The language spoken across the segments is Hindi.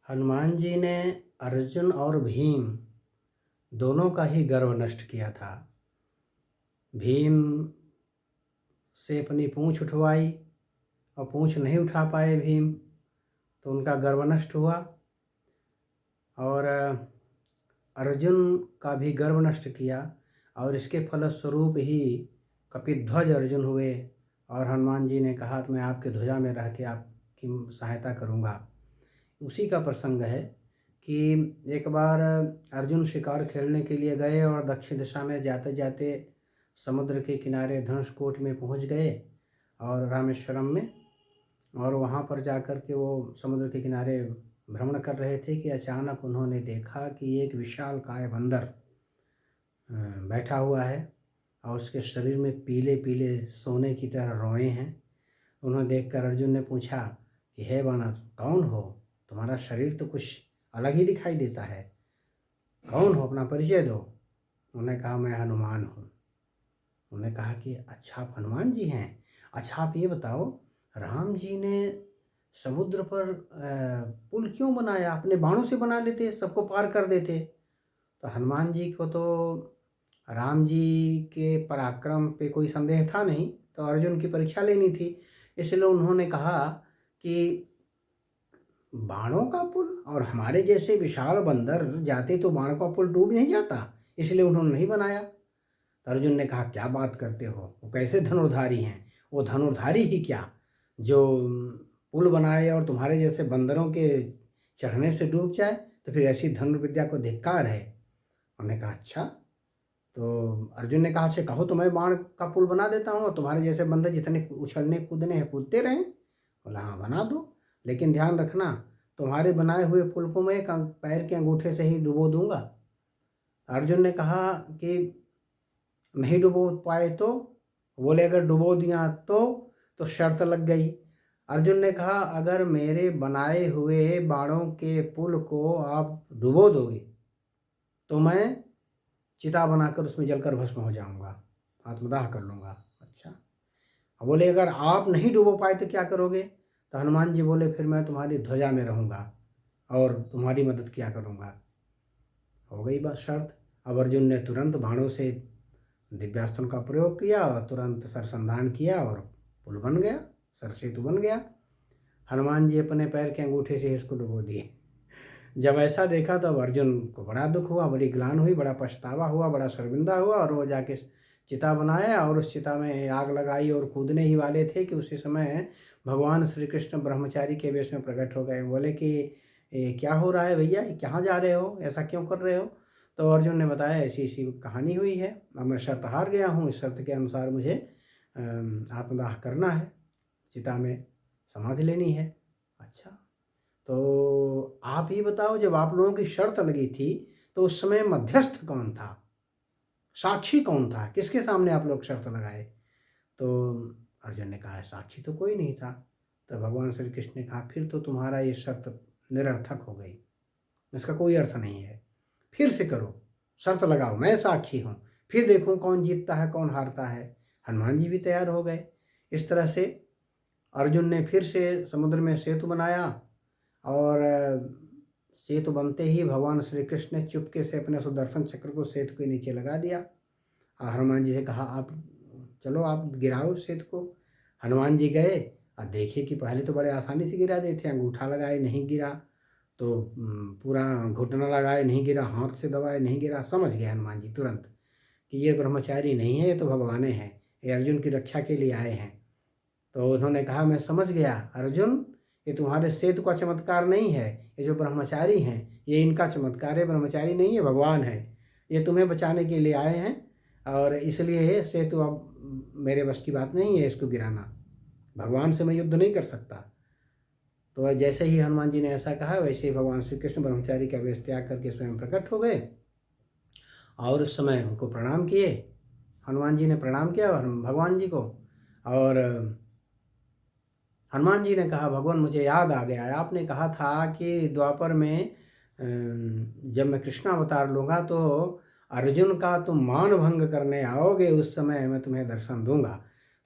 हनुमान जी ने अर्जुन और भीम दोनों का ही गर्व नष्ट किया था। भीम से अपनी पूँछ उठवाई और पूँछ नहीं उठा पाए भीम, तो उनका गर्व नष्ट हुआ। और अर्जुन का भी गर्व नष्ट किया और इसके फलस्वरूप ही कपिध्वज अर्जुन हुए। और हनुमान जी ने कहा तो मैं आपके ध्वजा में रह के आपकी सहायता करूँगा। उसी का प्रसंग है कि एक बार अर्जुन शिकार खेलने के लिए गए और दक्षिण दिशा में जाते जाते समुद्र के किनारे धनुषकोट में पहुंच गए और रामेश्वरम में। और वहां पर जाकर के वो समुद्र के किनारे भ्रमण कर रहे थे कि अचानक उन्होंने देखा कि एक विशालकाय बंदर बैठा हुआ है और उसके शरीर में पीले पीले सोने की तरह रोए हैं। उन्हें देखकर अर्जुन ने पूछा कि हे वानर, कौन हो? तुम्हारा शरीर तो कुछ अलग ही दिखाई देता है, कौन हो? अपना परिचय दो। उन्होंने कहा मैं हनुमान हूँ। उन्होंने कहा कि अच्छा आप हनुमान जी हैं। अच्छा आप ये बताओ, राम जी ने समुद्र पर पुल क्यों बनाया? अपने बाणों से बना लेते, सबको पार कर देते। तो हनुमान जी को तो राम जी के पराक्रम पे कोई संदेह था नहीं, तो अर्जुन की परीक्षा लेनी थी। इसलिए उन्होंने कहा कि बाणों का पुल, और हमारे जैसे विशाल बंदर जाते तो बाणों का पुल डूब नहीं जाता, इसलिए उन्होंने नहीं बनाया। तो अर्जुन ने कहा क्या बात करते हो, वो कैसे धनुर्धारी हैं? वो धनुर्धारी ही क्या जो पुल बनाए और तुम्हारे जैसे बंदरों के चढ़ने से डूब जाए? तो फिर ऐसी धनुर्विद्या को धिक्कार है। उन्होंने कहा अच्छा। तो अर्जुन ने कहा अच्छा कहो तो मैं बाण का पुल बना देता हूँ, तुम्हारे जैसे बंदर जितने उछलने कूदने हैं कूदते रहें। बोला हाँ बना दो, लेकिन ध्यान रखना तुम्हारे बनाए हुए पुल को मैं पैर के अंगूठे से ही डुबो दूंगा। अर्जुन ने कहा कि नहीं डुबो पाए तो? बोले अगर डुबो दिया तो शर्त लग गई। अर्जुन ने कहा अगर मेरे बनाए हुए बाणों के पुल को आप डुबो दोगे तो मैं चिता बनाकर उसमें जलकर भस्म हो जाऊंगा, आत्मदाह कर लूँगा। अच्छा। अब बोले अगर आप नहीं डुबो पाए तो क्या करोगे? तो हनुमान जी बोले फिर मैं तुम्हारी ध्वजा में रहूँगा और तुम्हारी मदद किया करूँगा। हो गई बात शर्त। अब अर्जुन ने तुरंत बाणों से दिव्यास्त्र का प्रयोग किया और तुरंत सरसंधान किया और पुल बन गया, सरसेतु बन गया। हनुमान जी अपने पैर के अंगूठे से इसको डुबो दिए। जब ऐसा देखा तब अर्जुन को बड़ा दुख हुआ, बड़ी ग्लानि हुई, बड़ा पछतावा हुआ, बड़ा शर्मिंदा हुआ। और वो जाके चिता बनाया और उस चिता में आग लगाई और कूदने ही वाले थे कि उसी समय भगवान श्री कृष्ण ब्रह्मचारी के वेश में प्रकट हो गए। बोले कि क्या हो रहा है भैया, कहाँ जा रहे हो, ऐसा क्यों कर रहे हो? तो अर्जुन ने बताया ऐसी ऐसी कहानी हुई है, अब मैं शर्त हार गया हूँ, इस शर्त के अनुसार मुझे आत्मदाह करना है, चिता में समाधि लेनी है। अच्छा, तो आप ये बताओ जब आप लोगों की शर्त लगी थी तो उस समय मध्यस्थ कौन था, साक्षी कौन था, किसके सामने आप लोग शर्त लगाए? तो अर्जुन ने कहा साक्षी तो कोई नहीं था। तो भगवान श्री कृष्ण ने कहा फिर तो तुम्हारा ये शर्त निरर्थक हो गई, इसका कोई अर्थ नहीं है, फिर से करो, शर्त लगाओ, मैं साक्षी हूँ, फिर देखूँ कौन जीतता है कौन हारता है। हनुमान जी भी तैयार हो गए। इस तरह से अर्जुन ने फिर से समुद्र में सेतु बनाया और सेतु बनते ही भगवान श्री कृष्ण ने चुपके से अपने सुदर्शन चक्र को सेतु के नीचे लगा दिया और हनुमान जी से कहा आप चलो आप गिराओ सेतु को। हनुमान जी गए और देखे कि पहले तो बड़े आसानी से गिरा देते, अंगूठा लगाए नहीं गिरा, तो पूरा घुटना लगाए नहीं गिरा, हाथ से दबाए नहीं गिरा। समझ गए हनुमान जी तुरंत कि ये ब्रह्मचारी नहीं है, ये तो भगवाने हैं, ये अर्जुन की रक्षा के लिए आए हैं। तो उन्होंने कहा मैं समझ गया अर्जुन, ये तुम्हारे सेतु का चमत्कार नहीं है, ये जो ब्रह्मचारी हैं ये इनका चमत्कार है, ब्रह्मचारी नहीं है, भगवान है, ये तुम्हें बचाने के लिए आए हैं और इसलिए सेतु अब मेरे बस की बात नहीं है इसको गिराना, भगवान से मैं युद्ध नहीं कर सकता। तो जैसे ही हनुमान जी ने ऐसा कहा वैसे ही भगवान श्री कृष्ण ब्रह्मचारी का वेश त्याग करके स्वयं प्रकट हो गए और उस समय उनको प्रणाम किए। हनुमान जी ने प्रणाम किया भगवान जी को और हनुमान जी ने कहा भगवान मुझे याद आ गया, आपने कहा था कि द्वापर में जब मैं कृष्ण अवतार लूँगा तो अर्जुन का तुम मान भंग करने आओगे, उस समय मैं तुम्हें दर्शन दूंगा।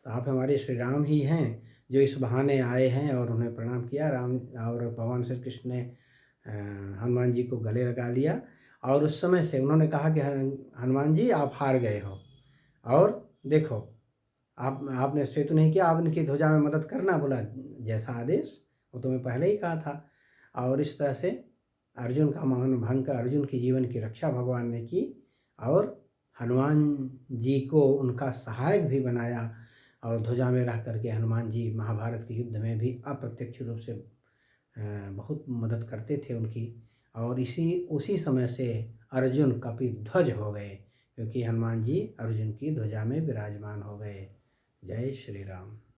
तो आप हमारे श्री राम ही हैं जो इस बहाने आए हैं। और उन्हें प्रणाम किया राम, और भगवान श्री कृष्ण ने हनुमान जी को गले लगा लिया और उस समय से उन्होंने कहा कि हनुमान जी आप हार गए हो और देखो आपने सेतु नहीं किया, आप इनकी ध्वजा में मदद करना। बोला जैसा आदेश वो तुम्हें पहले ही कहा था। और इस तरह से अर्जुन का मान भंग कर अर्जुन की जीवन की रक्षा भगवान ने की और हनुमान जी को उनका सहायक भी बनाया और ध्वजा में रह करके हनुमान जी महाभारत के युद्ध में भी अप्रत्यक्ष रूप से बहुत मदद करते थे उनकी। और उसी समय से अर्जुन कपिध्वज हो गए क्योंकि हनुमान जी अर्जुन की ध्वजा में विराजमान हो गए। जय श्री राम।